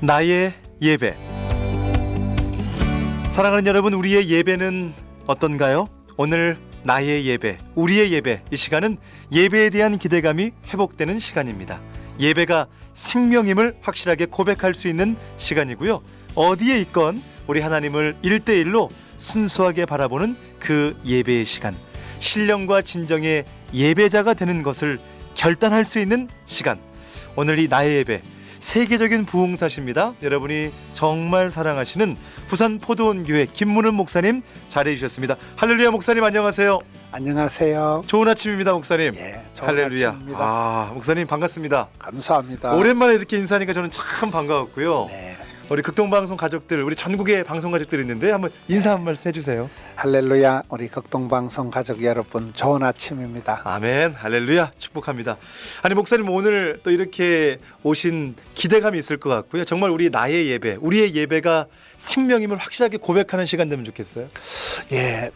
나의 예배. 사랑하는 여러분, 우리의 예배는 어떤가요? 오늘 나의 예배, 우리의 예배, 이 시간은 예배에 대한 기대감이 회복되는 시간입니다. 예배가 생명임을 확실하게 고백할 수 있는 시간이고요. 어디에 있건 우리 하나님을 1대1로 순수하게 바라보는 그 예배의 시간, 신령과 진정의 예배자가 되는 것을 결단할 수 있는 시간. 오늘 이 나의 예배, 세계적인 부흥사십니다. 여러분이 정말 사랑하시는 부산 포도원교회 김문은 목사님 자리해 주셨습니다. 할렐루야. 목사님 안녕하세요. 안녕하세요. 좋은 아침입니다, 목사님. 예, 좋은 할렐루야. 아침입니다. 목사님 반갑습니다. 감사합니다. 오랜만에 이렇게 인사하니까 저는 참 반가웠고요. 네. 우리 극동방송 가족들, 우리 전국의 방송 가족들이 있는데 한번 인사 한 말씀 해주세요. 할렐루야. 우리 극동방송 가족 여러분, 좋은 아침입니다. 아멘. 할렐루야. 축복합니다. 아니, 목사님 오늘 또 이렇게 오신 기대감이 있을 것 같고요. 정말 우리 나의 예배, 우리의 예배가 생명임을 확실하게 고백하는 시간 되면 좋겠어요. 예.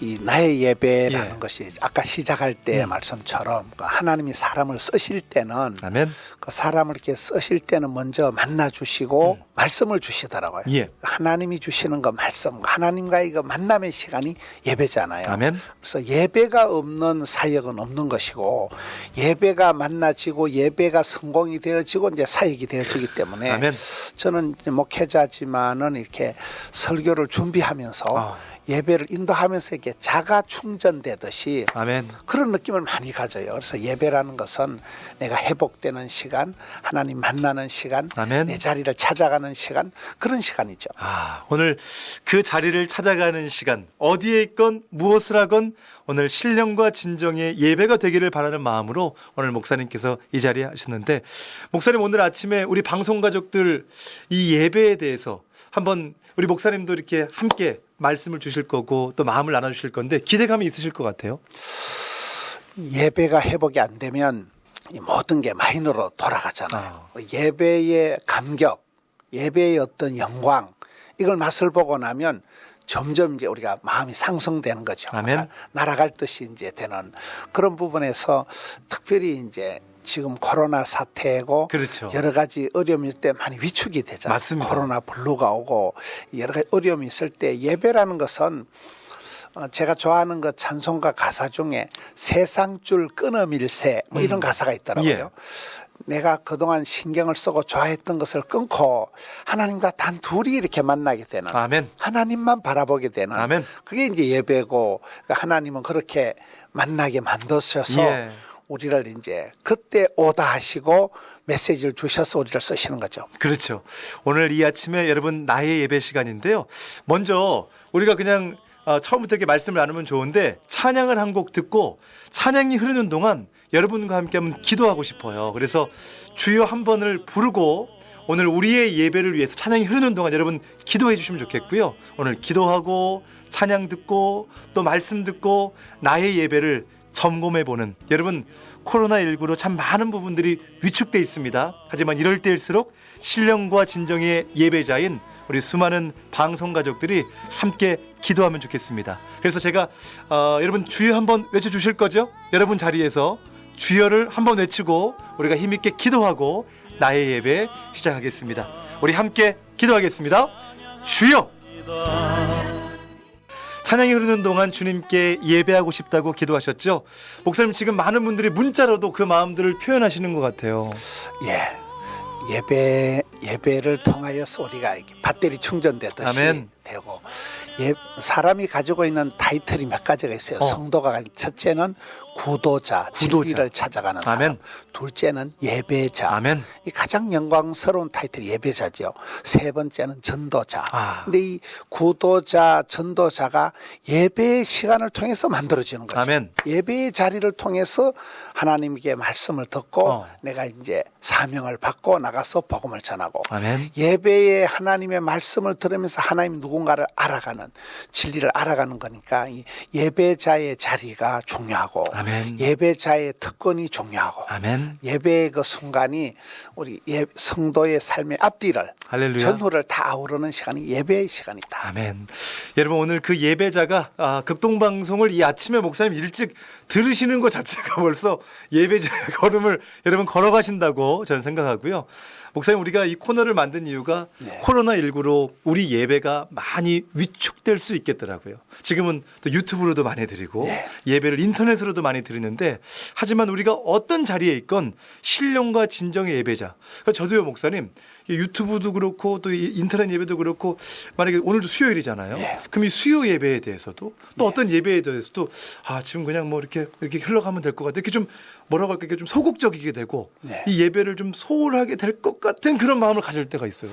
이 나의 예배라는 예. 것이 아까 시작할 때의 말씀처럼 하나님이 사람을 쓰실 때는 아멘. 그 사람을 이렇게 쓰실 때는 먼저 만나 주시고 말씀을 주시더라고요. 예. 하나님이 주시는 거 말씀, 하나님과의 그 만남의 시간이 예배잖아요. 아멘. 그래서 예배가 없는 사역은 없는 것이고, 예배가 만나지고 예배가 성공이 되어지고 이제 사역이 되어지기 때문에 아멘. 저는 이제 목회자지만은 이렇게 설교를 준비하면서 예배를 인도하면서 이렇게 자가 충전되듯이 아멘. 그런 느낌을 많이 가져요. 그래서 예배라는 것은 내가 회복되는 시간, 하나님 만나는 시간, 아멘. 내 자리를 찾아가는 시간, 그런 시간이죠. 오늘 그 자리를 찾아가는 시간, 어디에 있건 무엇을 하건 오늘 신령과 진정의 예배가 되기를 바라는 마음으로 오늘 목사님께서 이 자리에 하셨는데, 목사님 오늘 아침에 우리 방송 가족들 이 예배에 대해서 한번 우리 목사님도 이렇게 함께 말씀을 주실 거고 또 마음을 나눠주실 건데 기대감이 있으실 것 같아요. 예배가 회복이 안 되면 이 모든 게 마이너로 돌아가잖아요. 예배의 감격, 예배의 어떤 영광, 이걸 맛을 보고 나면 점점 이제 우리가 마음이 상승되는 거죠. 아멘. 날아갈 듯이 이제 되는 그런 부분에서 특별히 이제 지금 코로나 사태고 그렇죠. 여러 가지 어려움일 때 많이 위축이 되잖아요. 맞습니다. 코로나 블루가 오고 여러 가지 어려움이 있을 때 예배라는 것은 제가 좋아하는 그 찬송가 가사 중에 세상줄 끊어밀세 뭐 이런 가사가 있더라고요. 예. 내가 그동안 신경을 쓰고 좋아했던 것을 끊고 하나님과 단 둘이 이렇게 만나게 되는, 아멘. 하나님만 바라보게 되는, 아멘. 그게 이제 예배고, 하나님은 그렇게 만나게 만드셔서 예. 우리를 이제 그때 오다 하시고 메시지를 주셔서 우리를 쓰시는 거죠. 그렇죠. 오늘 이 아침에 여러분 나의 예배 시간인데요. 먼저 우리가 그냥 처음부터 이렇게 말씀을 나누면 좋은데 찬양을 한 곡 듣고 찬양이 흐르는 동안 여러분과 함께 한번 기도하고 싶어요. 그래서 주여 한 번을 부르고 오늘 우리의 예배를 위해서 찬양이 흐르는 동안 여러분 기도해 주시면 좋겠고요. 오늘 기도하고 찬양 듣고 또 말씀 듣고 나의 예배를 점검해 보는, 여러분 코로나19로 참 많은 부분들이 위축돼 있습니다. 하지만 이럴 때일수록 신령과 진정의 예배자인 우리 수많은 방송 가족들이 함께 기도하면 좋겠습니다. 그래서 제가 여러분 주여 한번 외쳐주실 거죠? 여러분 자리에서 주여를 한번 외치고 우리가 힘있게 기도하고 나의 예배 시작하겠습니다. 우리 함께 기도하겠습니다. 주여! 찬양이 흐르는 동안 주님께 예배하고 싶다고 기도하셨죠? 목사님 지금 많은 분들이 문자로도 그 마음들을 표현하시는 것 같아요. 예배를 통하여서 우리가 배터리 충전되듯이 아멘. 되고, 사람이 가지고 있는 타이틀이 몇 가지가 있어요. 성도가 첫째는 구도자, 진리를 찾아가는 사람. 아멘. 둘째는 예배자. 아멘. 이 가장 영광스러운 타이틀이 예배자죠. 세 번째는 전도자. 근데 이 구도자, 전도자가 예배의 시간을 통해서 만들어지는 거죠. 아멘. 예배의 자리를 통해서 하나님께 말씀을 듣고 내가 이제 사명을 받고 나가서 복음을 전하고, 아멘. 예배에 하나님의 말씀을 들으면서 하나님 누군가를 알아가는, 진리를 알아가는 거니까 이 예배자의 자리가 중요하고, 아멘. 예배자의 특권이 중요하고 아멘. 예배의 그 순간이 우리 성도의 삶의 앞뒤를 할렐루야. 전후를 다 아우르는 시간이 예배의 시간이다. 아멘. 여러분 오늘 그 예배자가 극동방송을 이 아침에 목사님 일찍 들으시는 것 자체가 벌써 예배자의 걸음을 여러분 걸어가신다고 저는 생각하고요. 목사님 우리가 이 코너를 만든 이유가 네. 코로나19로 우리 예배가 많이 위축될 수 있겠더라고요. 지금은 또 유튜브로도 많이 드리고 네. 예배를 인터넷으로도 많이 드리는데 하지만 우리가 어떤 자리에 있건 신령과 진정의 예배자. 그러니까 저도요 목사님 유튜브도 그렇고 또 인터넷 예배도 그렇고 만약에 오늘도 수요일이잖아요. 네. 그럼 이 수요 예배에 대해서도 또 어떤 예배에 대해서도 지금 그냥 뭐 이렇게 흘러가면 될 것 같아. 이렇게 좀 뭐라고 할까 좀 소극적이게 되고 네. 이 예배를 좀 소홀하게 될 것 같은 그런 마음을 가질 때가 있어요.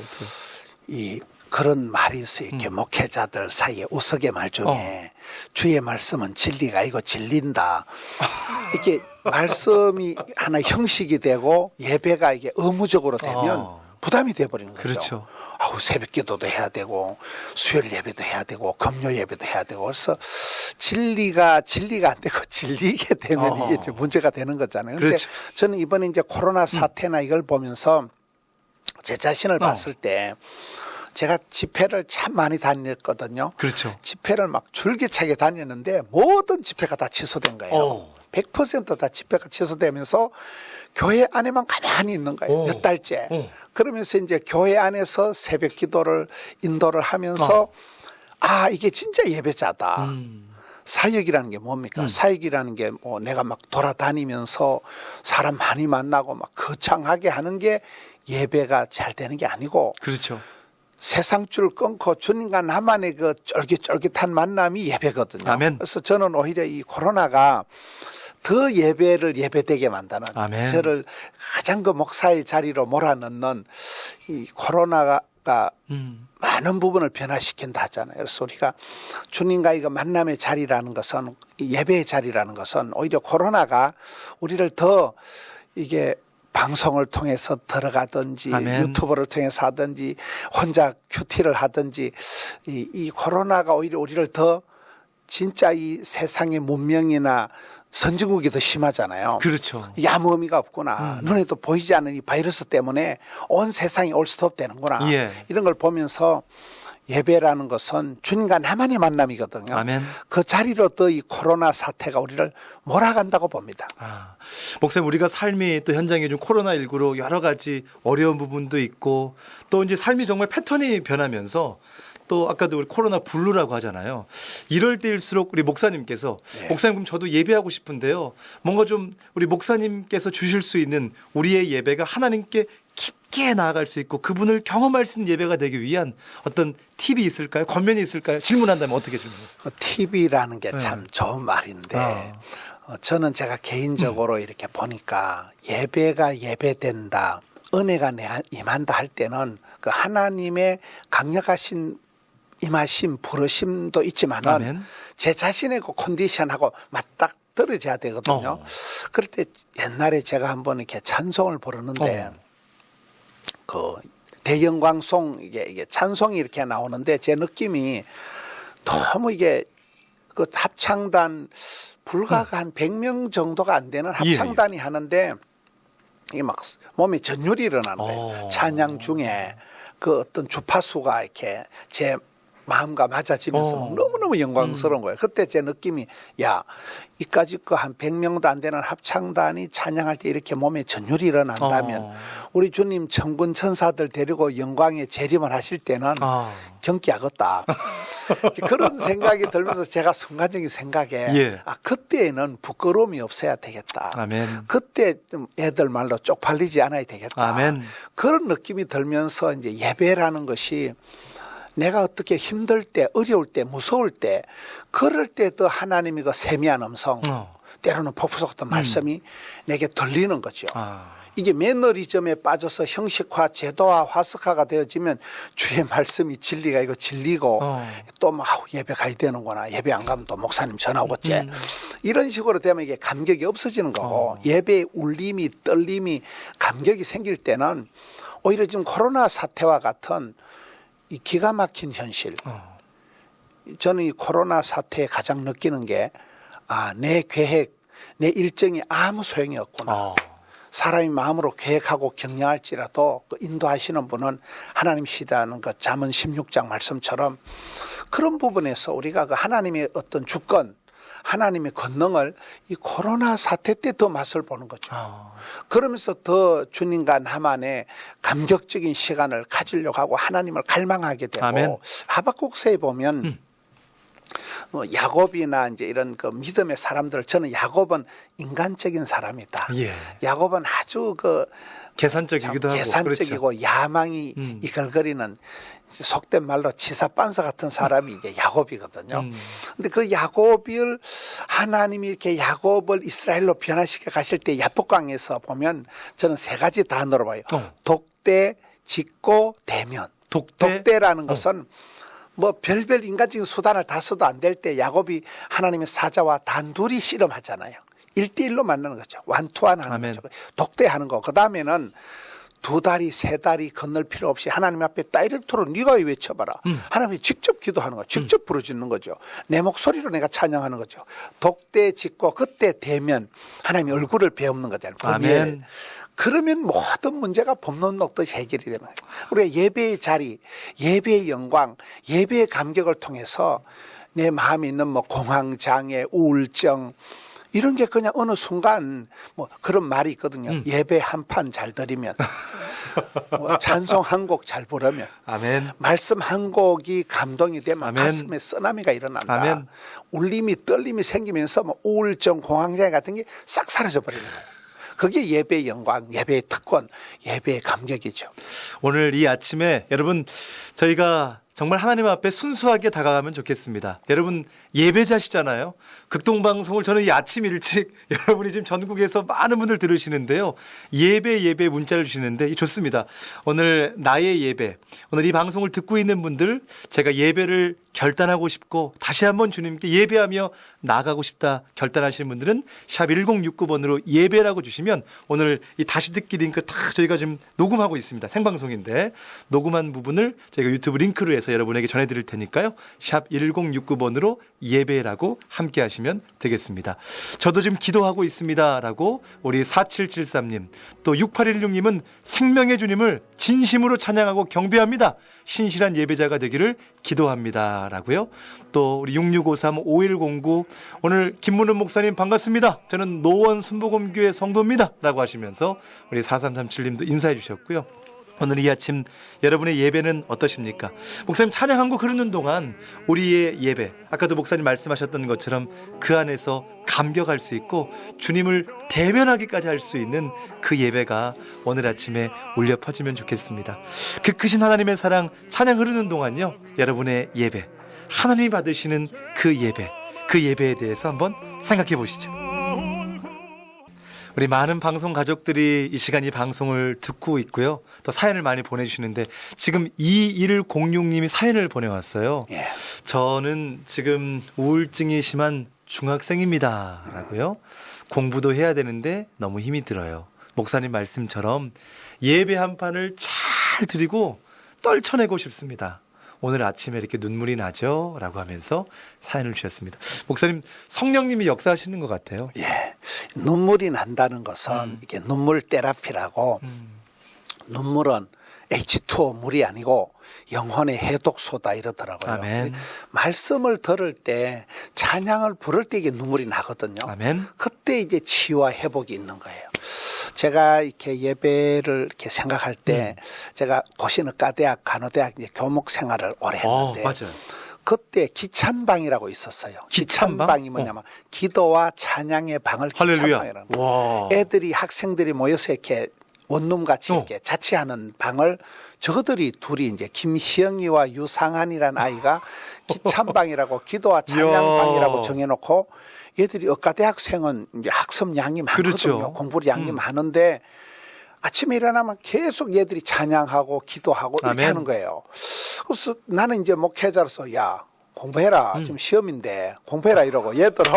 이 그런 말이 있어요. 이렇게 목회자들 사이에 우스갯말 중에 주의 말씀은 진리가 아니고 진린다. 이렇게 말씀이 하나 형식이 되고 예배가 이게 의무적으로 되면 부담이 돼버리는 거죠. 그렇죠. 새벽 기도도 해야 되고 수요일 예배도 해야 되고 금요 예배도 해야 되고 그래서 진리가 안 되고 질리게 되면 이게 이제 문제가 되는 거잖아요. 근데 그렇죠. 저는 이번에 이제 코로나 사태나 이걸 보면서 제 자신을 봤을 때 제가 집회를 참 많이 다녔거든요. 그렇죠. 집회를 막 줄기차게 다녔는데 모든 집회가 다 취소된 거예요. 100% 다 집회가 취소되면서 교회 안에만 가만히 있는 거예요. 몇 달째. 그러면서 이제 교회 안에서 새벽 기도를 인도를 하면서 이게 진짜 예배자다. 사역이라는 게 뭡니까? 사역이라는 게 뭐 내가 막 돌아다니면서 사람 많이 만나고 막 거창하게 하는 게 예배가 잘 되는 게 아니고 그렇죠. 세상줄 끊고 주님과 나만의 그 쫄깃쫄깃한 만남이 예배거든요. 아멘. 그래서 저는 오히려 이 코로나가 더 예배를 예배되게 만드는 아멘. 저를 가장 그 목사의 자리로 몰아넣는 이 코로나가 많은 부분을 변화시킨다 하잖아요. 그래서 우리가 주님과 이거 만남의 자리라는 것은 예배의 자리라는 것은 오히려 코로나가 우리를 더 이게 방송을 통해서 들어가든지 아멘. 유튜브를 통해서 하든지 혼자 큐티를 하든지 이 코로나가 오히려 우리를 더 진짜 이 세상의 문명이나 선진국이 더 심하잖아요. 그렇죠. 이게 아무 의미가 없구나. 눈에도 보이지 않는 이 바이러스 때문에 온 세상이 올 스톱 되는구나. 예. 이런 걸 보면서 예배라는 것은 주님과 나만의 만남이거든요. 아멘. 그 자리로 또 이 코로나 사태가 우리를 몰아간다고 봅니다. 목사님 우리가 삶이 또 현장에 좀 코로나19로 여러 가지 어려운 부분도 있고 또 이제 삶이 정말 패턴이 변하면서 또 아까도 우리 코로나 블루라고 하잖아요. 이럴 때일수록 우리 목사님께서 목사님 그럼 저도 예배하고 싶은데요. 뭔가 좀 우리 목사님께서 주실 수 있는 우리의 예배가 하나님께 깊게 나아갈 수 있고 그분을 경험할 수 있는 예배가 되기 위한 어떤 팁이 있을까요? 권면이 있을까요? 질문한다면 어떻게 질문하세요? 그 팁이라는 게 참 좋은 말인데 저는 제가 개인적으로 이렇게 보니까 예배가 예배된다, 은혜가 임한다 할 때는 그 하나님의 강력하신 임하심, 부르심도 있지만은 아멘. 제 자신의 그 컨디션하고 맞딱 떨어져야 되거든요. 그럴 때 옛날에 제가 한번 이렇게 찬송을 부르는데 그 대영광송 이게 찬송이 이렇게 나오는데 제 느낌이 너무 이게 그 합창단 불과가 한 100명 정도가 안 되는 합창단이 하는데 이게 막 몸에 전율이 일어나는 거예요. 찬양 중에 그 어떤 주파수가 이렇게 제 마음과 맞아지면서 막 너무너무 영광스러운 거예요. 그때 제 느낌이 이까지 그 한 100명도 안 되는 합창단이 찬양할 때 이렇게 몸에 전율이 일어난다면 우리 주님 천군 천사들 데리고 영광에 재림을 하실 때는 경기하겠다. 그런 생각이 들면서 제가 순간적인 생각에 그때는 부끄러움이 없어야 되겠다. 아멘. 그때 좀 애들 말로 쪽팔리지 않아야 되겠다. 아멘. 그런 느낌이 들면서 이제 예배라는 것이 내가 어떻게 힘들 때, 어려울 때, 무서울 때, 그럴 때도 하나님이 그 세미한 음성, 때로는 폭포수 같은 말씀이 내게 들리는 거죠. 이게 매너리즘에 빠져서 형식화, 제도화, 화석화가 되어지면 주의 말씀이 진리가 이거 진리고 또 막 예배 가야 되는구나. 예배 안 가면 또 목사님 전화 오겠지. 이런 식으로 되면 이게 감격이 없어지는 거고 예배의 울림이, 떨림이, 감격이 생길 때는 오히려 지금 코로나 사태와 같은 이 기가 막힌 현실. 저는 이 코로나 사태에 가장 느끼는 게 내 계획, 내 일정이 아무 소용이 없구나. 어. 사람이 마음으로 계획하고 격려할지라도 그 인도하시는 분은 하나님이시라는 그 잠언 16장 말씀처럼 그런 부분에서 우리가 그 하나님의 어떤 주권, 하나님의 권능을 이 코로나 사태 때 더 맛을 보는 거죠. 그러면서 더 주님과 나만의 감격적인 시간을 가지려고 하고 하나님을 갈망하게 되고 아멘. 하박국서에 보면 뭐 야곱이나 이제 이런 그 믿음의 사람들 저는 야곱은 인간적인 사람이다. 예. 야곱은 아주 그 계산적이기도 하고 계산적이고 그렇죠. 야망이 이글거리는 속된 말로 치사빤사 같은 사람이 이제 야곱이거든요. 근데 그 야곱을 하나님이 이렇게 야곱을 이스라엘로 변화시켜 가실 때 야복강에서 보면 저는 세 가지 단어로 봐요. 독대, 짓고, 대면. 독대라는 것은 뭐 별별 인간적인 수단을 다 써도 안 될 때 야곱이 하나님의 사자와 단둘이 씨름하잖아요. 1대1로 만나는 거죠. 완투한 하는 아멘. 거죠. 독대하는 거. 그 다음에는 두 다리 세 다리 건널 필요 없이 하나님 앞에 다이렉트로 네가 외쳐봐라. 하나님이 직접 기도하는 거죠. 직접 부르짖는 거죠. 내 목소리로 내가 찬양하는 거죠. 독대 짓고 그때 되면 하나님이 얼굴을 배우는 거잖아요. 아멘. 그러면 모든 문제가 봄론 녹듯이 해결이 되는 거예요. 우리가 예배의 자리, 예배의 영광, 예배의 감격을 통해서 내 마음에 있는 뭐 공황장애, 우울증 이런 게 그냥 어느 순간 뭐 그런 말이 있거든요. 예배 한 판 잘 드리면 뭐 찬송 한 곡 잘 부르면 아멘. 말씀 한 곡이 감동이 되면 아멘. 가슴에 쓰나미가 일어난다. 아멘. 울림이 떨림이 생기면서 뭐 우울증, 공황장애 같은 게 싹 사라져 버리는 거예요. 그게 예배의 영광, 예배의 특권, 예배의 감격이죠. 오늘 이 아침에 여러분 저희가 정말 하나님 앞에 순수하게 다가가면 좋겠습니다. 여러분 예배자시잖아요. 극동방송을 저는 이 아침 일찍 여러분이 지금 전국에서 많은 분들 들으시는데요. 예배 문자를 주시는데 좋습니다. 오늘 나의 예배, 오늘 이 방송을 듣고 있는 분들 제가 예배를 결단하고 싶고 다시 한번 주님께 예배하며 나아가고 싶다 결단하시는 분들은 샵 1069번으로 예배라고 주시면 오늘 이 다시 듣기 링크 다 저희가 지금 녹음하고 있습니다. 생방송인데 녹음한 부분을 저희가 유튜브 링크로 해서 여러분에게 전해드릴 테니까요. 샵 1069번으로 예배라고 함께 하시면 되겠습니다. 저도 지금 기도하고 있습니다 라고 우리 4773님 또 6816님은 생명의 주님을 진심으로 찬양하고 경배합니다. 신실한 예배자가 되기를 기도합니다 라고요. 또 우리 6653-5109 오늘 김문은 목사님 반갑습니다. 저는 노원 순복음교회 성도입니다 라고 하시면서 우리 4337님도 인사해 주셨고요. 오늘 이 아침 여러분의 예배는 어떠십니까? 목사님 찬양 한 곡 흐르는 동안 우리의 예배, 아까도 목사님 말씀하셨던 것처럼 그 안에서 감격할 수 있고 주님을 대면하기까지 할 수 있는 그 예배가 오늘 아침에 울려 퍼지면 좋겠습니다. 그 크신 하나님의 사랑 찬양 흐르는 동안요, 여러분의 예배, 하나님이 받으시는 그 예배에 대해서 한번 생각해 보시죠. 우리 많은 방송 가족들이 이 시간 이 방송을 듣고 있고요. 또 사연을 많이 보내주시는데 지금 2106님이 사연을 보내왔어요. 예. 저는 지금 우울증이 심한 중학생입니다 라고요. 공부도 해야 되는데 너무 힘이 들어요. 목사님 말씀처럼 예배 한 판을 잘 드리고 떨쳐내고 싶습니다. 오늘 아침에 이렇게 눈물이 나죠? 라고 하면서 사연을 주셨습니다. 목사님, 성령님이 역사하시는 것 같아요. 예. 눈물이 난다는 것은 이게 눈물 테라피라고 눈물은 H2O 물이 아니고 영혼의 해독소다 이러더라고요. 아멘. 말씀을 들을 때 찬양을 부를 때 이게 눈물이 나거든요. 아멘. 그때 이제 치유와 회복이 있는 거예요. 제가 이렇게 예배를 이렇게 생각할 때 제가 고신의과대학 간호대학 이제 교목 생활을 오래 했는데 맞아요. 그때 기찬방이라고 있었어요. 기찬방? 기찬방이 뭐냐면 기도와 찬양의 방을 기찬방이라는 거예요. 와. 애들이 학생들이 모여서 이렇게 원룸같이 이렇게 자취하는 방을 저들이 둘이 이제 김시영이와 유상한이라는 아이가 기찬방이라고 기도와 찬양방이라고 정해놓고 얘들이 의과대학생은 이제 학습 양이 많거든요. 그렇죠. 공부 양이 많은데 아침에 일어나면 계속 얘들이 찬양하고 기도하고 이렇게 아멘. 하는 거예요. 그래서 나는 이제 목회자로서 야 공부해라. 지금 시험인데 공부해라 이러고 얘들은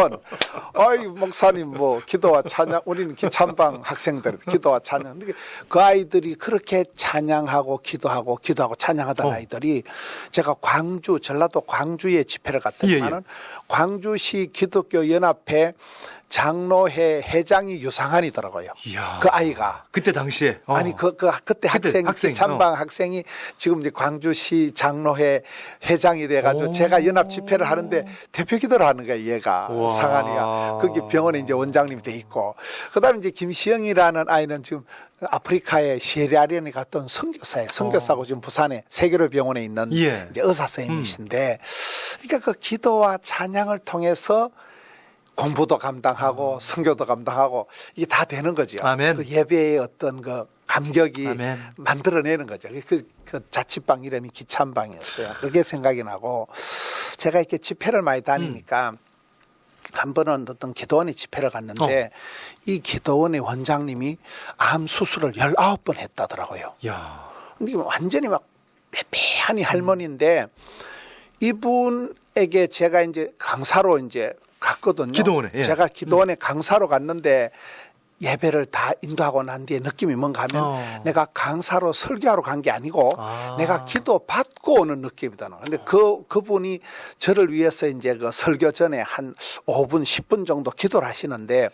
아이 목사님 뭐 기도와 찬양 우리는 기찬방 학생들 기도와 찬양 그 아이들이 그렇게 찬양하고 기도하고 찬양하던 아이들이 제가 전라도 광주에 집회를 갔더니만은 광주시 기독교 연합회 장로회 회장이 유상한이더라고요. 이야. 그 아이가. 그때 당시에. 아니 그때 학생 학생이, 찬방 학생이 지금 이제 광주시 장로회 회장이 돼가지고 오. 제가 연합 집회를 하는데 대표 기도를 하는 거예요. 얘가 우와. 상한이가 거기 병원에 이제 원장님이 돼 있고 그다음에 이제 김시영이라는 아이는 지금 아프리카의 시에리아리온에 갔던 선교사예요. 선교사고 지금 부산에 세계로 병원에 있는 예. 이제 의사 선생님이신데 그러니까 그 기도와 찬양을 통해서 공부도 감당하고 선교도 감당하고 이게 다 되는 거죠. 아멘. 그 예배의 어떤 그 감격이 아멘. 만들어내는 거죠. 그 자취방 이름이 기찬방이었어요. 그게 생각이 나고 제가 이렇게 집회를 많이 다니니까 한 번은 어떤 기도원에 집회를 갔는데 이 기도원의 원장님이 암 수술을 19번 했다더라고요. 야. 근데 완전히 막 빼빼하니 할머니인데 이분에게 제가 이제 강사로 이제 갔거든요. 기도원에, 예. 제가 기도원에 강사로 갔는데 예배를 다 인도하고 난 뒤에 느낌이 뭔가 하면 내가 강사로 설교하러 간 게 아니고 내가 기도 받고 오는 느낌이다. 근데 그분이 저를 위해서 이제 그 설교 전에 한 5분, 10분 정도 기도를 하시는데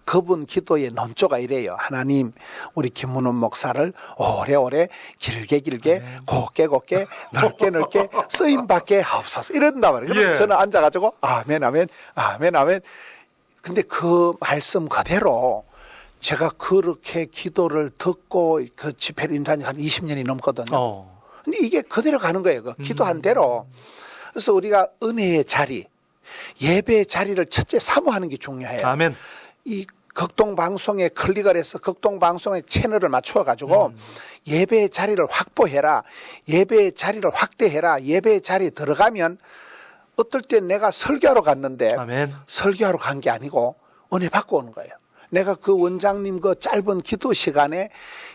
그분 기도의 논조가 이래요. 하나님, 우리 김문원 목사를 오래오래 길게 곱게 넓게 쓰임받게 하옵소서. 이런단 말이에요. 그럼 예. 저는 앉아가지고 아멘, 아멘, 아멘, 아멘. 근데 그 말씀 그대로 제가 그렇게 기도를 듣고 그 집회를 인도한 지 한 20년이 넘거든요. 근데 이게 그대로 가는 거예요. 그 기도한 대로. 그래서 우리가 은혜의 자리, 예배의 자리를 첫째 사모하는 게 중요해요. 아멘. 이 극동방송에 클릭을 해서 극동방송의 채널을 맞춰 가지고 예배의 자리를 확보해라. 예배의 자리를 확대해라. 예배의 자리에 들어가면 어떨 때 내가 설교하러 갔는데 아멘. 설교하러 간 게 아니고 은혜 받고 오는 거예요. 내가 그 원장님 그 짧은 기도 시간에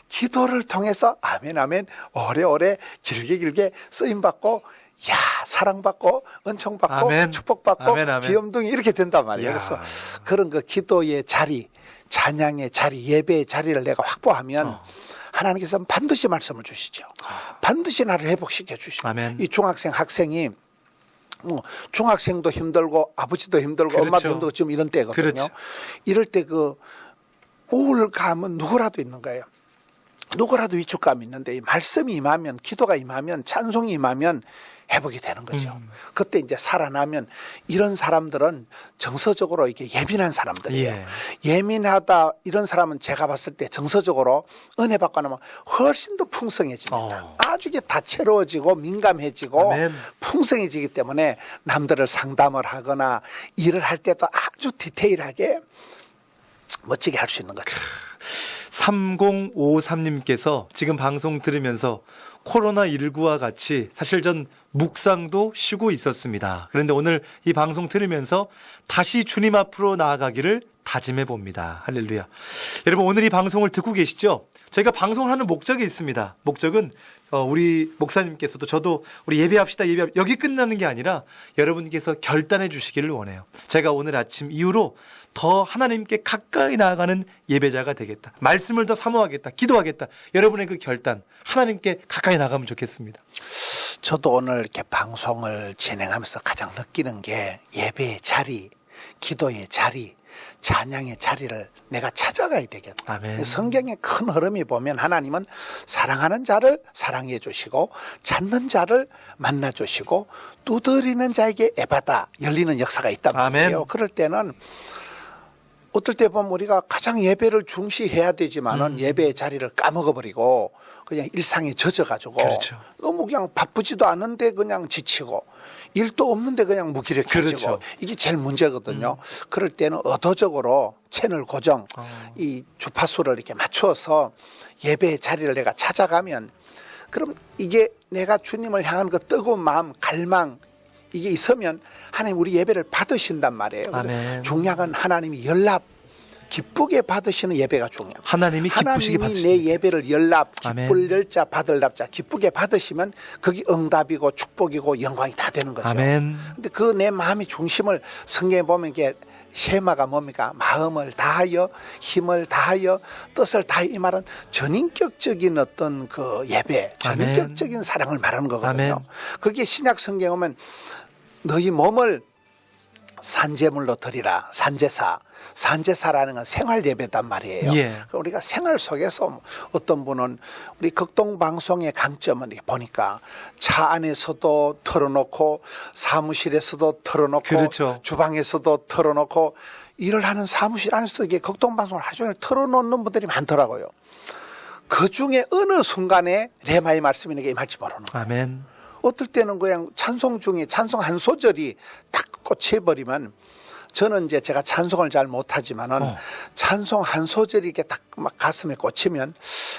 기도를 통해서 아멘 아멘 오래오래 길게 쓰임받고 야 사랑받고 은총받고 아멘. 축복받고 아멘, 아멘. 귀염둥이 이렇게 된단 말이에요. 야. 그래서 그런 그 기도의 자리 찬양의 자리 예배의 자리를 내가 확보하면 하나님께서 반드시 말씀을 주시죠. 반드시 나를 회복시켜 주시죠. 아멘. 이 중학생 학생이 중학생도 힘들고 아버지도 힘들고 그렇죠. 엄마도 힘들고 지금 이런 때거든요. 그렇죠. 이럴 때 그 우울감은 누구라도 있는 거예요. 누구라도 위축감이 있는데 이 말씀이 임하면 기도가 임하면 찬송이 임하면 회복이 되는 거죠. 그때 이제 살아나면 이런 사람들은 정서적으로 이게 예민한 사람들이에요. 예. 예민하다 이런 사람은 제가 봤을 때 정서적으로 은혜 받고 나면 훨씬 더 풍성해집니다. 아주 이게 다채로워지고 민감해지고 아멘. 풍성해지기 때문에 남들을 상담을 하거나 일을 할 때도 아주 디테일하게 멋지게 할 수 있는 거죠. 3053님께서 지금 방송 들으면서 코로나19와 같이 사실 전 묵상도 쉬고 있었습니다. 그런데 오늘 이 방송 들으면서 다시 주님 앞으로 나아가기를 다짐해 봅니다. 할렐루야. 여러분 오늘 이 방송을 듣고 계시죠? 저희가 방송을 하는 목적이 있습니다. 목적은 우리 목사님께서도 저도 우리 예배합시다. 여기 끝나는 게 아니라 여러분께서 결단해 주시기를 원해요. 제가 오늘 아침 이후로 더 하나님께 가까이 나아가는 예배자가 되겠다. 말씀을 더 사모하겠다. 기도하겠다. 여러분의 그 결단 하나님께 가까이 나가면 좋겠습니다. 저도 오늘 이렇게 방송을 진행하면서 가장 느끼는 게 예배의 자리, 기도의 자리, 찬양의 자리를 내가 찾아가야 되겠다. 아멘. 성경의 큰 흐름이 보면 하나님은 사랑하는 자를 사랑해 주시고 찾는 자를 만나 주시고 두드리는 자에게 에바다 열리는 역사가 있단 말이에요. 아멘. 그럴 때는 어떨 때 보면 우리가 가장 예배를 중시해야 되지만은 예배의 자리를 까먹어버리고 그냥 일상에 젖어가지고 그렇죠. 너무 그냥 바쁘지도 않은데 그냥 지치고 일도 없는데 그냥 무기력해지고 그렇죠. 이게 제일 문제거든요. 그럴 때는 의도적으로 채널 고정 이 주파수를 이렇게 맞춰서 예배의 자리를 내가 찾아가면 그럼 이게 내가 주님을 향한 그 뜨거운 마음 갈망 이게 있으면 하나님 우리 예배를 받으신단 말이에요. 아멘. 중요한 건 하나님이 연락 기쁘게 받으시는 예배가 중요해요. 하나님이 기쁘시게 하나님이 받으시는 내 예배를 연락 아멘. 기쁠 열자 받을 납자 기쁘게 받으시면 그게 응답이고 축복이고 영광이 다 되는 거죠. 아멘. 근데 그 내 마음의 중심을 성경에 보면 이게 쉐마가 뭡니까? 마음을 다하여 힘을 다하여 뜻을 다하여 이 말은 전인격적인 어떤 그 예배 전인격적인 사랑을 말하는 거거든요. 아멘. 그게 신약 성경에 오면 너희 몸을 산재물로 드리라. 산제사라는 건 생활 예배단 말이에요. 예. 그러니까 우리가 생활 속에서 어떤 분은 우리 극동 방송의 강점은 이렇게 보니까 차 안에서도 틀어놓고 사무실에서도 틀어놓고 그렇죠. 주방에서도 틀어놓고 일을 하는 사무실 안에서도 이게 극동 방송을 하루 종일 틀어놓는 분들이 많더라고요. 그 중에 어느 순간에 레마의 말씀이 내게 임할지 모르는 거예요. 아멘. 어떨 때는 그냥 찬송 중에 찬송 한 소절이 딱 꽂혀버리면 저는 이제 제가 찬송을 잘 못하지만은 찬송 한 소절이 이렇게 딱 막 가슴에 꽂히면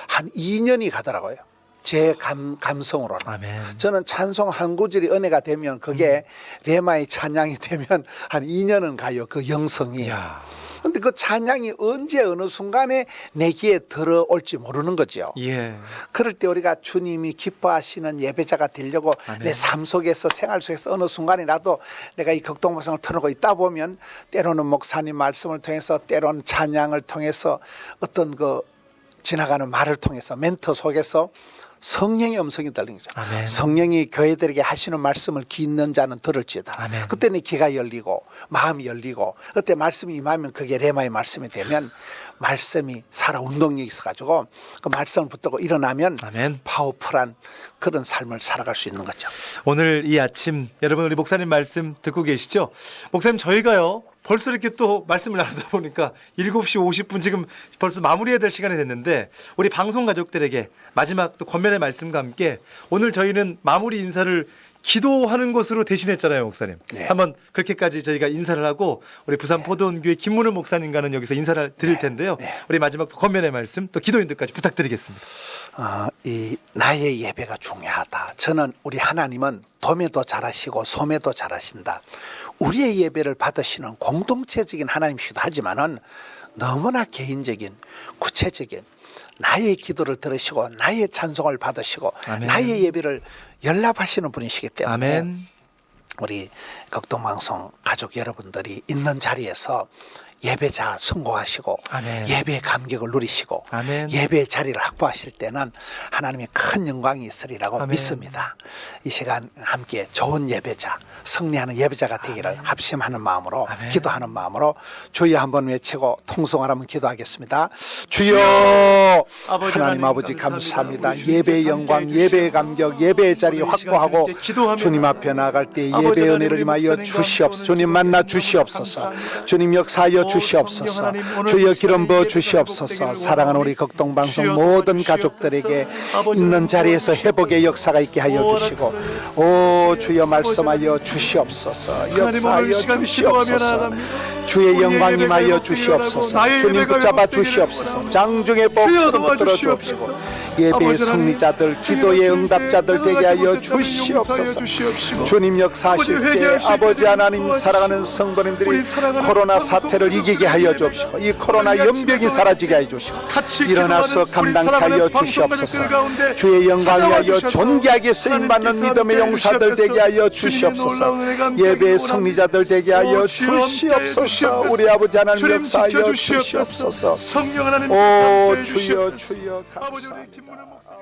한 2년이 가더라고요. 제 감성으로는. 아멘. 저는 찬송 한 구절이 은혜가 되면 그게 레마의 찬양이 되면 한 2년은 가요. 그 영성이. 야. 근데 그 찬양이 언제 어느 순간에 내 귀에 들어올지 모르는 거죠. 예. 그럴 때 우리가 주님이 기뻐하시는 예배자가 되려고 아멘. 내 삶 속에서 생활 속에서 어느 순간이라도 내가 이 극동방송을 틀어놓고 있다 보면 때로는 목사님 말씀을 통해서 때로는 찬양을 통해서 어떤 그 지나가는 말을 통해서 멘트 속에서 성령의 음성이 들리는 거죠. 아멘. 성령이 교회들에게 하시는 말씀을 귀 있는 자는 들을지어다. 아멘. 그때는 귀가 열리고 마음이 열리고 그때 말씀이 임하면 그게 레마의 말씀이 되면 말씀이 살아 운동력이 있어가지고 그 말씀을 붙들고 일어나면 아멘. 파워풀한 그런 삶을 살아갈 수 있는 거죠. 오늘 이 아침 여러분 우리 목사님 말씀 듣고 계시죠? 목사님 저희가요 벌써 이렇게 또 말씀을 나누다 보니까 7시 50분 지금 벌써 마무리해야 될 시간이 됐는데 우리 방송 가족들에게 마지막 또 권면의 말씀과 함께 오늘 저희는 마무리 인사를 기도하는 것으로 대신했잖아요, 목사님. 네. 한번 그렇게까지 저희가 인사를 하고 우리 부산 포도원교회 김문우 목사님과는 여기서 인사를 드릴 텐데요. 우리 마지막 또 권면의 말씀 또 기도인들까지 부탁드리겠습니다. 이 나의 예배가 중요하다. 저는 우리 하나님은 도매도 잘하시고 소매도 잘하신다. 우리의 예배를 받으시는 공동체적인 하나님이시기도 하지만은 너무나 개인적인 구체적인 나의 기도를 들으시고 나의 찬송을 받으시고 아멘. 나의 예배를 연락하시는 분이시기 때문에 아멘. 우리 극동방송 가족 여러분들이 있는 자리에서 예배자 선고하시고 아멘. 예배의 감격을 누리시고 아멘. 예배의 자리를 확보하실 때는 하나님의 큰 영광이 있으리라고 아멘. 믿습니다. 이 시간 함께 좋은 예배자, 승리하는 예배자가 되기를 합심하는 마음으로 아멘. 기도하는 마음으로 주여 한번 외치고 통성하라면 기도하겠습니다. 주여 아버지 하나님 하나님 아버지 감사합니다. 감사합니다. 우리 예배의 주님께서 영광, 함께해 예배의 주시옵소서. 감격, 예배의 자리 오늘 이 시간 확보하고 주님께 기도하며 주님 앞에 나아갈 때 아버지 예배의 하나님, 은혜를 우리 임하여 목사님과 주시옵소서. 함께 주님 오늘 만나 주님께 주시옵소서. 감사합니다. 주님 역사하여 오, 주시옵소서. 성령 하나님, 오늘 주여 이 기름 시간에 부어 예배가 주시옵소서. 회복되기를 사랑하는 우리 원하오니 극동방송 주여 모든 도와주시옵소서. 가족들에게 아버지 있는 하나님 자리에서 도와주시옵소서. 회복의 역사가 있게 하여 오, 주시고 하나님 오 주여 아버지 말씀하여 하나님. 주시옵소서. 하나님 오늘 역사하여 이 시간 기도하며 주시옵소서. 나아갑니다. 주의 우리의 영광 예배가 임하여 회복되기를 주시옵소서. 원하고 나의 주님 예배가 붙잡아 회복되기를 주시옵소서. 원하오니 장중의 주여 복처럼 붙들어 도와주시옵소서. 주옵시고 예배의 아버지 하나님, 승리자들 기도의 응답자들 되게 하여 주시옵소서. 주님 역사하실 때 아버지 하나님 사랑하는 성도님들이 코로나 사태를 이기게 하여 주옵시고 이 코로나 연병이 사라지게 하여 주시고 일어나서 감당케 하여 주시옵소서. 주의 영광 위하여 존귀하게 쓰임받는 믿음의 용사들 되게 하여 주시옵소서. 예배의 승리자들 되게 하여 주시옵소서. 우리 아버지 하나님 역사하여 주시옵소서. 성령 하나님 오 주여 주여 아버지 우리 감사합니다. 김문우 목사님